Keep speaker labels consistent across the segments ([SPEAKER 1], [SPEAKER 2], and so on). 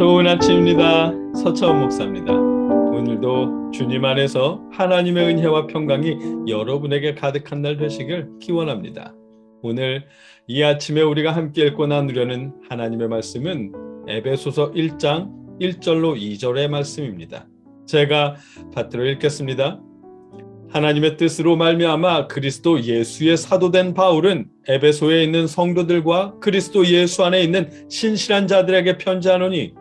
[SPEAKER 1] 좋은 아침입니다. 서차원 목사입니다. 오늘도 주님 안에서 하나님의 은혜와 평강이 여러분에게 가득한 날 되시길 기원합니다. 오늘 이 아침에 우리가 함께 읽고 나누려는 하나님의 말씀은 에베소서 1장 1절로 2절의 말씀입니다. 제가 받들어 읽겠습니다. 하나님의 뜻으로 말미암아 그리스도 예수의 사도된 바울은 에베소에 있는 성도들과 그리스도 예수 안에 있는 신실한 자들에게 편지하노니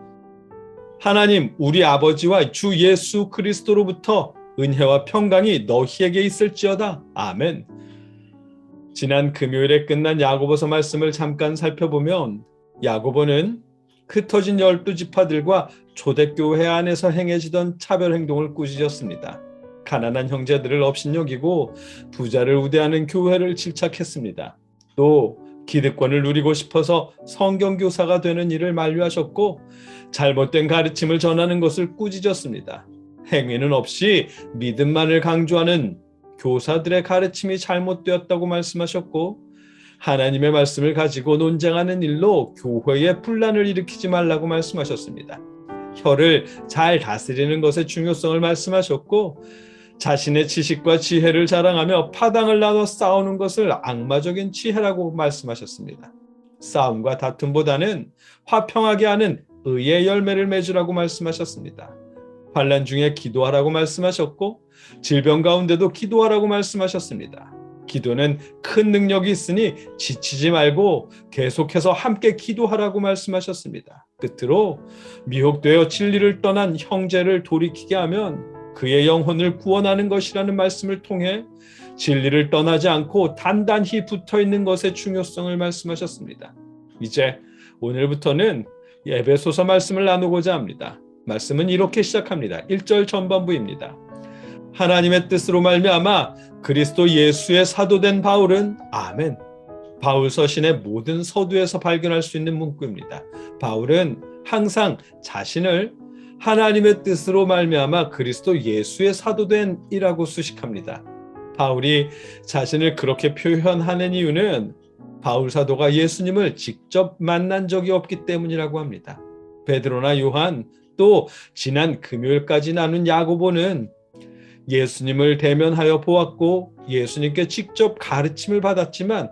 [SPEAKER 1] 하나님 우리 아버지와 주 예수 그리스도로부터 은혜와 평강이 너희에게 있을지어다. 아멘. 지난 금요일에 끝난 야고보서 말씀을 잠깐 살펴보면 야고보는 흩어진 12지파들과 초대교회 안에서 행해지던 차별 행동을 꾸짖었습니다. 가난한 형제들을 업신여기고 부자를 우대하는 교회를 질책했습니다. 또 기득권을 누리고 싶어서 성경교사가 되는 일을 만류하셨고 잘못된 가르침을 전하는 것을 꾸짖었습니다. 행위는 없이 믿음만을 강조하는 교사들의 가르침이 잘못되었다고 말씀하셨고 하나님의 말씀을 가지고 논쟁하는 일로 교회에 분란을 일으키지 말라고 말씀하셨습니다. 혀를 잘 다스리는 것의 중요성을 말씀하셨고 자신의 지식과 지혜를 자랑하며 파당을 나눠 싸우는 것을 악마적인 지혜라고 말씀하셨습니다. 싸움과 다툼보다는 화평하게 하는 의의 열매를 맺으라고 말씀하셨습니다. 환난 중에 기도하라고 말씀하셨고 질병 가운데도 기도하라고 말씀하셨습니다. 기도는 큰 능력이 있으니 지치지 말고 계속해서 함께 기도하라고 말씀하셨습니다. 끝으로 미혹되어 진리를 떠난 형제를 돌이키게 하면 그의 영혼을 구원하는 것이라는 말씀을 통해 진리를 떠나지 않고 단단히 붙어있는 것의 중요성을 말씀하셨습니다. 이제 오늘부터는 에베소서 말씀을 나누고자 합니다. 말씀은 이렇게 시작합니다. 1절 전반부입니다. 하나님의 뜻으로 말미암아 그리스도 예수의 사도된 바울은 아멘. 바울 서신의 모든 서두에서 발견할 수 있는 문구입니다. 바울은 항상 자신을 하나님의 뜻으로 말미암아 그리스도 예수의 사도된 이라고 수식합니다. 바울이 자신을 그렇게 표현하는 이유는 바울 사도가 예수님을 직접 만난 적이 없기 때문이라고 합니다. 베드로나 요한 또 지난 금요일까지 나눈 야고보는 예수님을 대면하여 보았고 예수님께 직접 가르침을 받았지만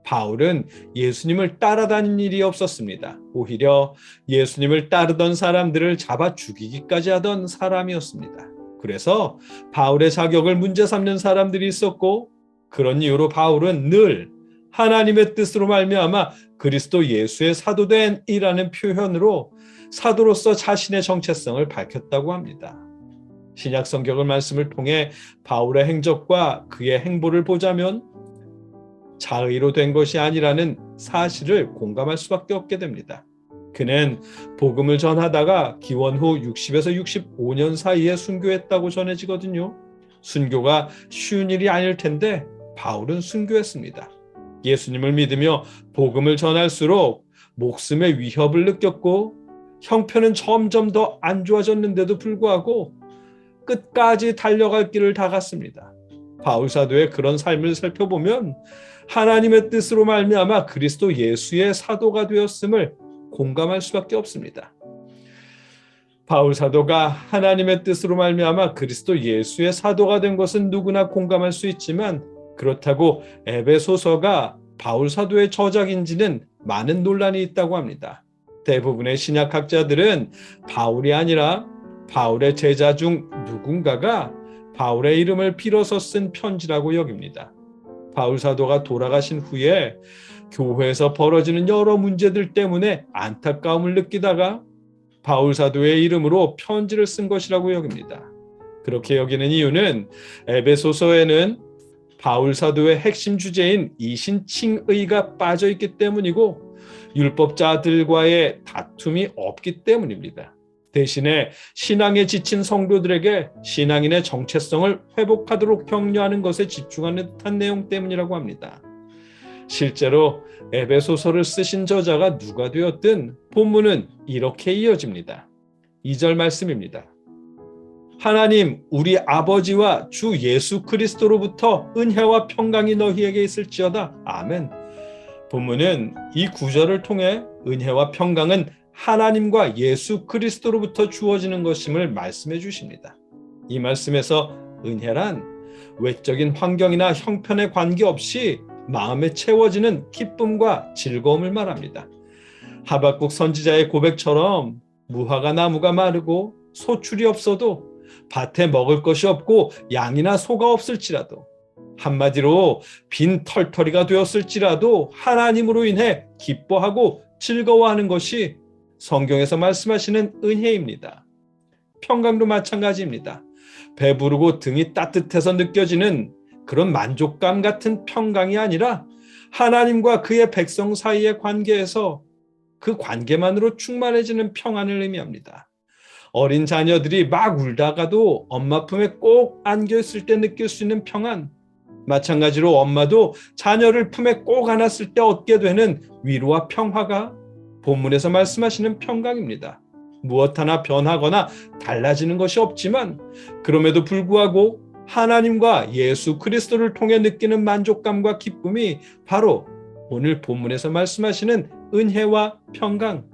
[SPEAKER 1] 바울은 예수님을 따라다닌 일이 없었습니다. 오히려 예수님을 따르던 사람들을 잡아 죽이기까지 하던 사람이었습니다. 그래서 바울의 자격을 문제 삼는 사람들이 있었고 그런 이유로 바울은 늘 하나님의 뜻으로 말미암아 그리스도 예수의 사도된 이라는 표현으로 사도로서 자신의 정체성을 밝혔다고 합니다. 신약 성경의 말씀을 통해 바울의 행적과 그의 행보를 보자면 자의로 된 것이 아니라는 사실을 공감할 수밖에 없게 됩니다. 그는 복음을 전하다가 기원 후 60에서 65년 사이에 순교했다고 전해지거든요. 순교가 쉬운 일이 아닐 텐데 바울은 순교했습니다. 예수님을 믿으며 복음을 전할수록 목숨의 위협을 느꼈고 형편은 점점 더 안 좋아졌는데도 불구하고 끝까지 달려갈 길을 다 갔습니다. 바울 사도의 그런 삶을 살펴보면 하나님의 뜻으로 말미암아 그리스도 예수의 사도가 되었음을 공감할 수밖에 없습니다. 바울 사도가 하나님의 뜻으로 말미암아 그리스도 예수의 사도가 된 것은 누구나 공감할 수 있지만 그렇다고 에베소서가 바울 사도의 저작인지는 많은 논란이 있다고 합니다. 대부분의 신약학자들은 바울이 아니라 바울의 제자 중 누군가가 바울의 이름을 빌어서 쓴 편지라고 여깁니다. 바울 사도가 돌아가신 후에 교회에서 벌어지는 여러 문제들 때문에 안타까움을 느끼다가 바울 사도의 이름으로 편지를 쓴 것이라고 여깁니다. 그렇게 여기는 이유는 에베소서에는 바울 사도의 핵심 주제인 이신칭의가 빠져 있기 때문이고 율법자들과의 다툼이 없기 때문입니다. 대신에 신앙에 지친 성도들에게 신앙인의 정체성을 회복하도록 격려하는 것에 집중하는 듯한 내용 때문이라고 합니다. 실제로 에베소서를 쓰신 저자가 누가 되었든 본문은 이렇게 이어집니다. 2절 말씀입니다. 하나님 우리 아버지와 주 예수 그리스도로부터 은혜와 평강이 너희에게 있을지어다. 아멘. 본문은 이 구절을 통해 은혜와 평강은 하나님과 예수 그리스도로부터 주어지는 것임을 말씀해 주십니다. 이 말씀에서 은혜란 외적인 환경이나 형편에 관계없이 마음에 채워지는 기쁨과 즐거움을 말합니다. 하박국 선지자의 고백처럼 무화과 나무가 마르고 소출이 없어도 밭에 먹을 것이 없고 양이나 소가 없을지라도, 한마디로 빈 털터리가 되었을지라도 하나님으로 인해 기뻐하고 즐거워하는 것이 성경에서 말씀하시는 은혜입니다. 평강도 마찬가지입니다. 배부르고 등이 따뜻해서 느껴지는 그런 만족감 같은 평강이 아니라 하나님과 그의 백성 사이의 관계에서 그 관계만으로 충만해지는 평안을 의미합니다. 어린 자녀들이 막 울다가도 엄마 품에 꼭 안겨있을 때 느낄 수 있는 평안, 마찬가지로 엄마도 자녀를 품에 꼭 안았을 때 얻게 되는 위로와 평화가 본문에서 말씀하시는 평강입니다. 무엇 하나 변하거나 달라지는 것이 없지만 그럼에도 불구하고 하나님과 예수 그리스도를 통해 느끼는 만족감과 기쁨이 바로 오늘 본문에서 말씀하시는 은혜와 평강,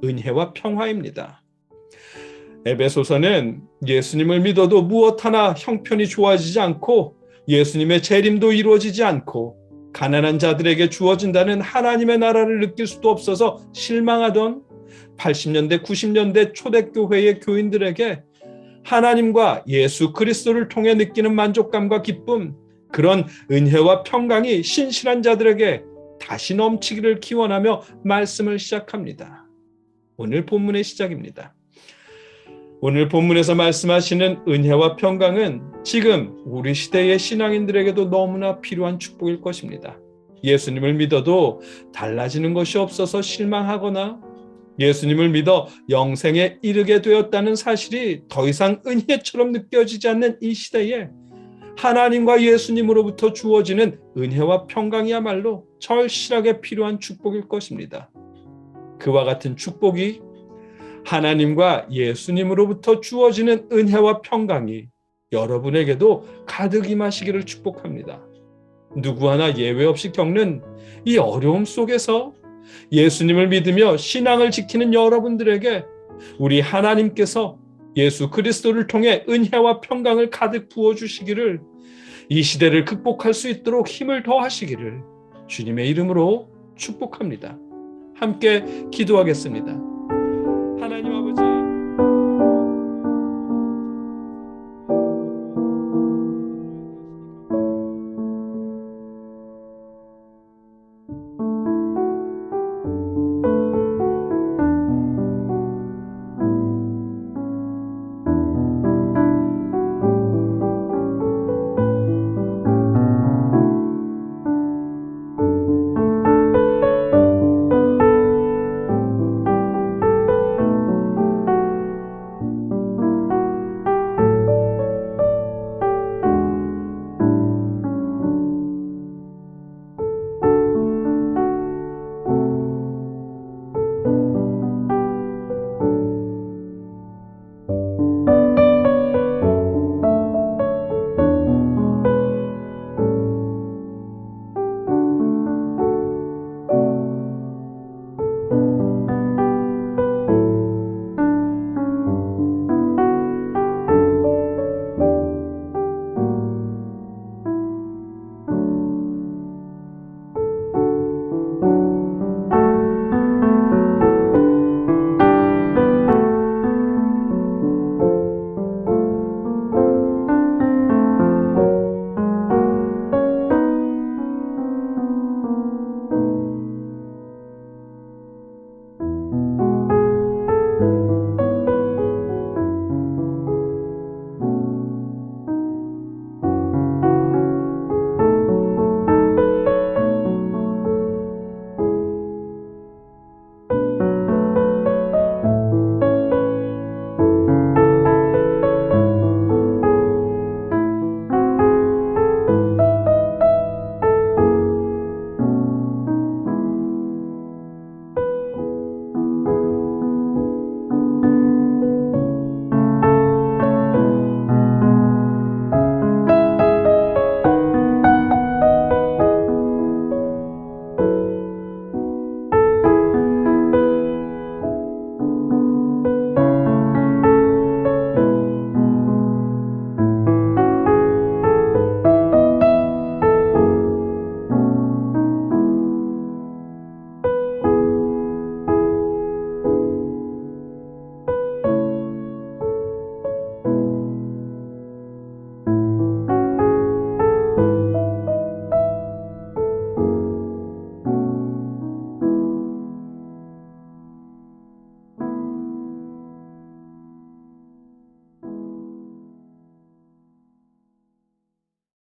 [SPEAKER 1] 은혜와 평화입니다. 에베소서는 예수님을 믿어도 무엇 하나 형편이 좋아지지 않고 예수님의 재림도 이루어지지 않고 가난한 자들에게 주어진다는 하나님의 나라를 느낄 수도 없어서 실망하던 80년대, 90년대 초대교회의 교인들에게 하나님과 예수 그리스도를 통해 느끼는 만족감과 기쁨, 그런 은혜와 평강이 신실한 자들에게 다시 넘치기를 기원하며 말씀을 시작합니다. 오늘 본문의 시작입니다. 오늘 본문에서 말씀하시는 은혜와 평강은 지금 우리 시대의 신앙인들에게도 너무나 필요한 축복일 것입니다. 예수님을 믿어도 달라지는 것이 없어서 실망하거나 예수님을 믿어 영생에 이르게 되었다는 사실이 더 이상 은혜처럼 느껴지지 않는 이 시대에 하나님과 예수님으로부터 주어지는 은혜와 평강이야말로 절실하게 필요한 축복일 것입니다. 그와 같은 축복이 하나님과 예수님으로부터 주어지는 은혜와 평강이 여러분에게도 가득 임하시기를 축복합니다. 누구 하나 예외 없이 겪는 이 어려움 속에서 예수님을 믿으며 신앙을 지키는 여러분들에게 우리 하나님께서 예수 그리스도를 통해 은혜와 평강을 가득 부어주시기를, 이 시대를 극복할 수 있도록 힘을 더하시기를 주님의 이름으로 축복합니다. 함께 기도하겠습니다.